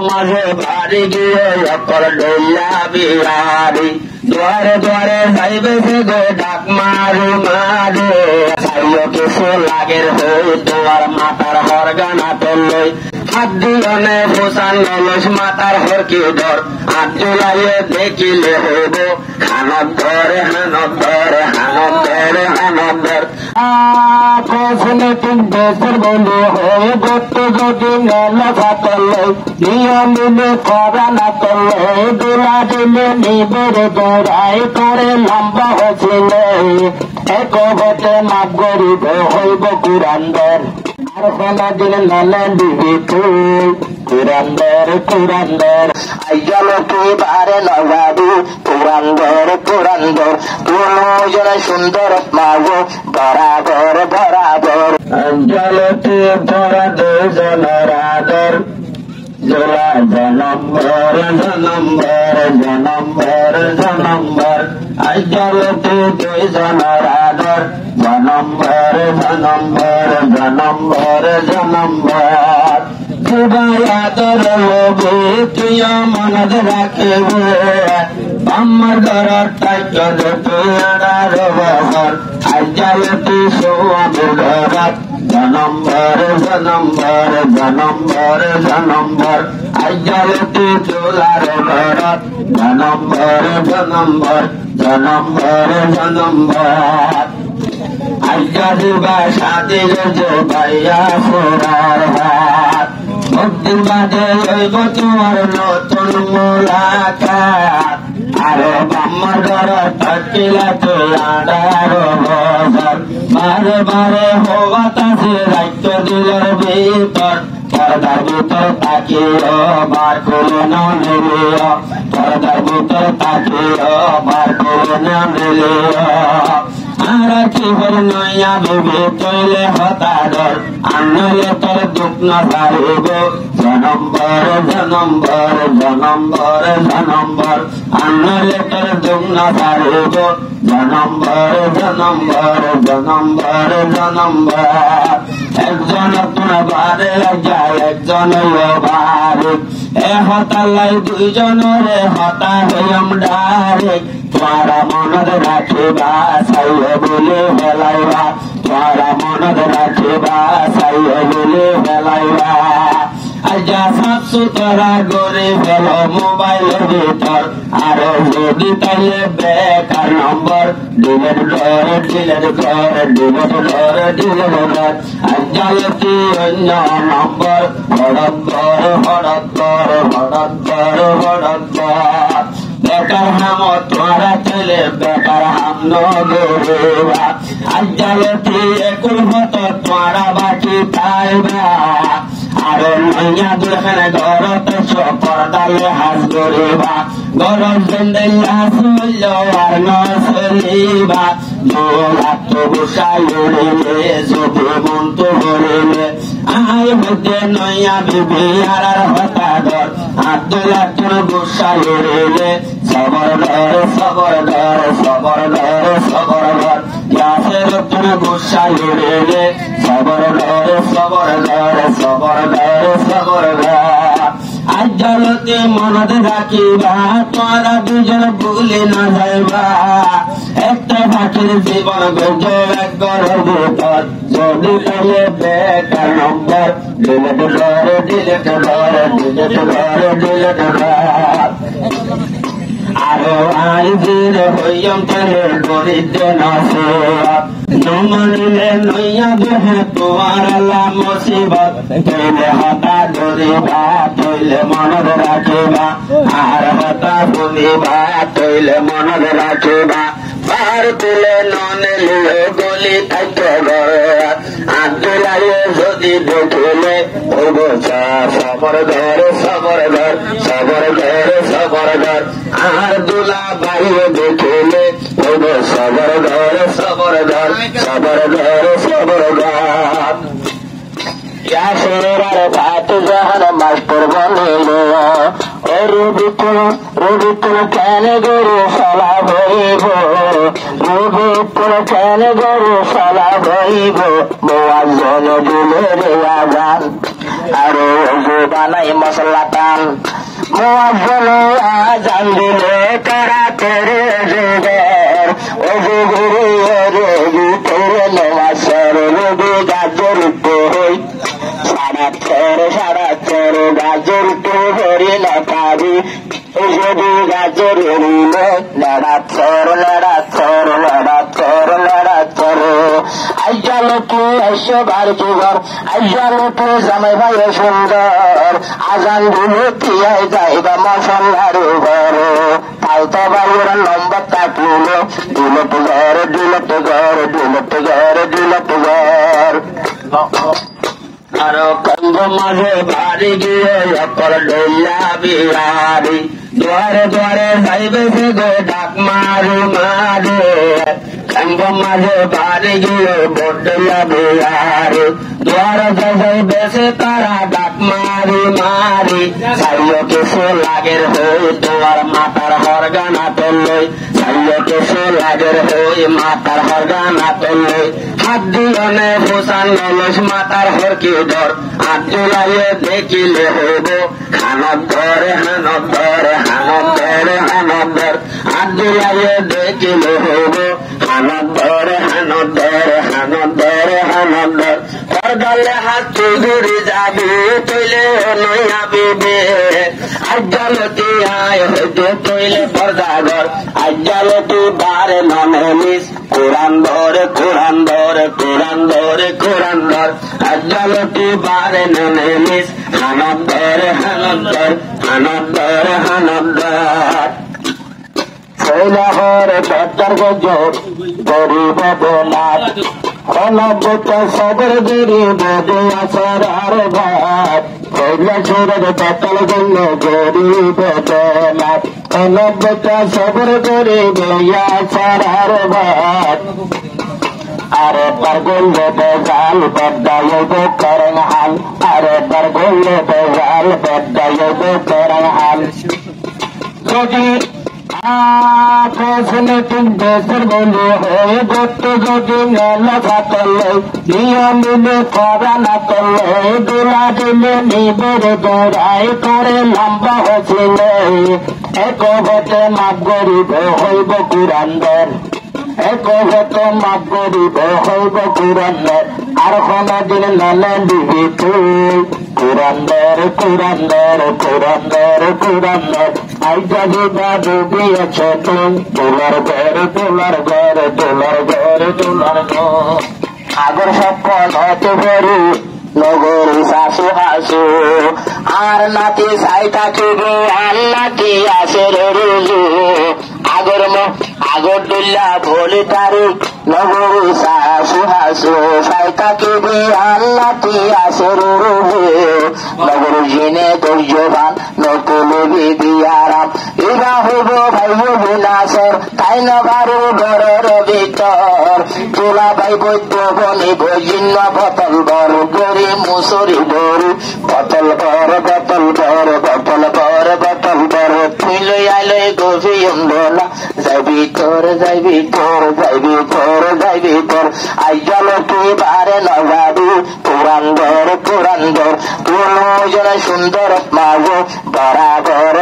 মাঝে বাড়ি গিয়ে অকল ডইলা বিহারি দুয়ারে দুয়ারে যাইবে সে গো ডাক মারি মারে সাইও কিছু লাগের হই তোমার মাতার হরগানা তোলই হাত দিয়নে পোষান নলস মাতার হরকি ধর হাত জুলাইয়ে দেখিলে হইব হানত ধরে হানত ধরে হানত ধরে হানত ধর প্রশ্নে তিন দেশের বন্ধু হয়ে করতে যদি মেলা থাকলে নিয়ম মিলে করা না করলে দোলা দিলে নিবের দৌড়াই করে লম্বা হয়েছিল এক হতে মাপ গরিব হইব কুরান্দর আর ফলা দিলে নলে দিবি তুই কুরান্দর কুরান্দর আইজল তুই বারে লগাবি কুরান্দর কুরান্দর দুজনে সুন্দর মাগো বরাবর বরাবর আইজল তুই ধরা দুজনের আদর জোলা জনম্বর জনম্বর জনম্বর জনম্বর আইজল তুই দুজনের আদর জনম্বর জনম্বর জনম্বর জনম্বর সবাই আদর হবে তুই মনত রাখবে আমার ঘর টাইক তুই আড়ার বহর আইজল তুই সোয়ামের ঘর জনম্বর জনম্বর জনম্বর জনম্বর আইজল তুই চোলার ঘর জনম্বর জনম্বর জনম্বর জনম্বর আইজল বাসা দিল যে ভাইয়া ফোরার ভাত ভক্তির বাদে হইব তোমার নতুন মোলাকাত আরো বাম্মার ঘর থাকিলা তুই আড়ার বছর বারে বারে হওয়াতাছে রাজ্য দিলের ভিতর পর্দার ভিতর তাকিও বার করে না নিলিও পর্দার ভিতর তাকিও বার করে না নিলিও আর কি হর নয়া বেবি তৈলে হতাদর আনলে তোর দুঃখ না সারিব জনম্বর জনম্বর জনম্বর জনম্বর আনলে তোর দুঃখ না সারিব জনম্বর জনম্বর জনম্বর জনম্বর একজন তোমার বারে যায় একজন বারে এ হতালাই দুইজনরে হতা হইম ডাইরেক্ট তোমারা মনত রাখিবা সাইয়ে বলে হেলাইবা তোমারা মনত রাখিবা সাইয়ে বলে হেলাইবা আজা সাত সুতরা গড়ে ফেল মোবাইলের ভিতর আরো যদি তাইলে বেকার নম্বর ডিলেট ঘর ডিলেট ঘর ডিলেট ঘর ডিলেট ঘর আজালতি অন্য নম্বর হঠাৎ ঘর হঠাৎ ঘর হঠাৎ ঘর হঠাৎ ঘর বেকার হাম তোরা ছেলে বেকার হাম নগরেবা আজালতি একুল হতো তোরা বাকি পাইবা আরো নইয়া দুখানে ঘরত পর্দালে হাস গরিবা গরম জন্দেল হাস মূল্য আর নসরিবা দোলাত বসাই উড়িলে যদি মন তো ভরিলে আয় হতে নইয়া বিবি আর হতাদর আব্দুল্লাহ তোর বসাই উড়িলে সবর ঘর সবর ঘর সবর ঘর সবর ঘর ইয়াসের তোর বসাই উড়িলে সবর ঘর সবর ঘর সবর ঘর সবর ঘর আজলতে মনত রাখিবা তোরা দুজন ভুলে না যাইবা একটা পাখির জীবন গজ একবার ভিতর যদি পেলে বেকার নম্বর ডিলেট ঘর ডিলেট ঘর ডিলেট ঘর ডিলেট ঘর আরো আইজির হইম তেলে দরিদ্র নসিবত নমনিলে নইয়া দেহে তোমার আল্লাহ মুসিবত তৈলে হতা ধরিবা তৈলে মনত রাখিবা আর হতা শুনিবা তৈলে মনত রাখিবা পাহাড় তুলে ননেলে গলি থাকতে ঘর আব্দুল্লাহে যদি দেখিলে হইব সবর ঘর সবর ঘর সবর ঘর সবর ঘর আর দুলা বাইরে দেখিলে হইব সবর ঘর সবর ঘর সবর ঘর সবর ঘর ইয়াসের ভাত জাহান মাস্টার বনিলে ও রবিপুর কেন গরু সালা হইব রবিপুর কেন গরু সালা হইব মোয়াজ্জল দিলে রে আজান আরো অজু বানাই মশলা টান মুয়াজ্জিনে আযান দিলে তারা করে জোগাড় অজু করে রোজু করে নামাজ রোজু গাজর হই সাড়া চর গাজর তো হরি না পাবি যদি গাজর হইলে লড়া চর আইজালো তুই এসো বাড়ি ঘর আইজালো তুই জামাই ভাই সুন্দর আজান দিলে পিয়াই যাইবা মশলার ঘর পাল্টা বাড়ির নম্বর তাকলো দিলত ঘর আরো কন্দ মাঝে বাড়ি গিয়ে অকল ডইলা বিহারি দুয়ারে দুয়ারে যাইবে সে গো ডাক মারি কন্দ মাঝে বাড়ি গিয়ে বডলা বিহারি দুয়ারে যাইবে সে তারা ডাক মারি সাইয় কিছু লাগের হই তোমার মাতার হরগানা তোলই সাইয় কিছু লাগের হই মাতার হরগানা তোলই হাত দিলনে ভূষণ নলস মাতার হরকি ধর হাত দিলাইয়ে দেখিলে হইব হাত দিলাইয়ে দেখিলে হইব হানত ধর করদালে হাত চুগুরি যাবি তৈলে নইয়া বিবে আজ্জালতি আয় হইতে তৈলে পর্দাগর আজ্জালতি বারে ননেলিস কোরআন ধর আজ্জালতি বারে ননেলিস হানত ধর শৈলাহর বেতার গজর গরিব বেলাত অনবত সবর গরিব দেয়াসার আর ভাত শৈলা ছোড়ের বেতাল গল গরিব বেলাত অনবত সবর গরিব দেয়াসার আর ভাত আরে पर गोल्ले बेजाल बद्दायो करन हाल अरे पर गोल्ले बेजाल बद्दायो करन हाल যদি প্রশ্নে তুম দেশের বলে হয়ে গত যদি মেলা থাকলে নিয়ম দিলে করা না করলে দোলা দিলে নিবের দৌড়াই করে লম্বা হচ্ছিলে এক হতে মাপ গরিব হইব কুরান্দের এক হতে মাপ গরিব হইব কুরান্দের আর কোনদিন নলে দিবি তুই কুরান্দের আইজা দিবা ডুবিয়েছ তুই তোলার ঘর আগর সপন হতে পারি নগরী শাশু হাসু আর নাতি সাই থাকিবে আর নাতি আসে রুজু আগর দুল্লা ভোলি তারিখ নগরী শাশু হাসু সাই থাকিবে আর নাতি আসে রুজু নগরী জিনে ধৈর্যবান নতুলি বিবি আরাম ইবা হইব ভাই বিনাশর তাই না বারু ঘরের ভিতর তোলা ভাই বৈদ্য বনি বৈজিন্ন বোতল বড় গরি মুসরি গরু বোতল বড় তুই লই আইলে গভি অন্ধলা যাইবি তোর আইজল তুই বারে নগাবি পুরান ধর কোন জনে সুন্দর মাগো বরাবর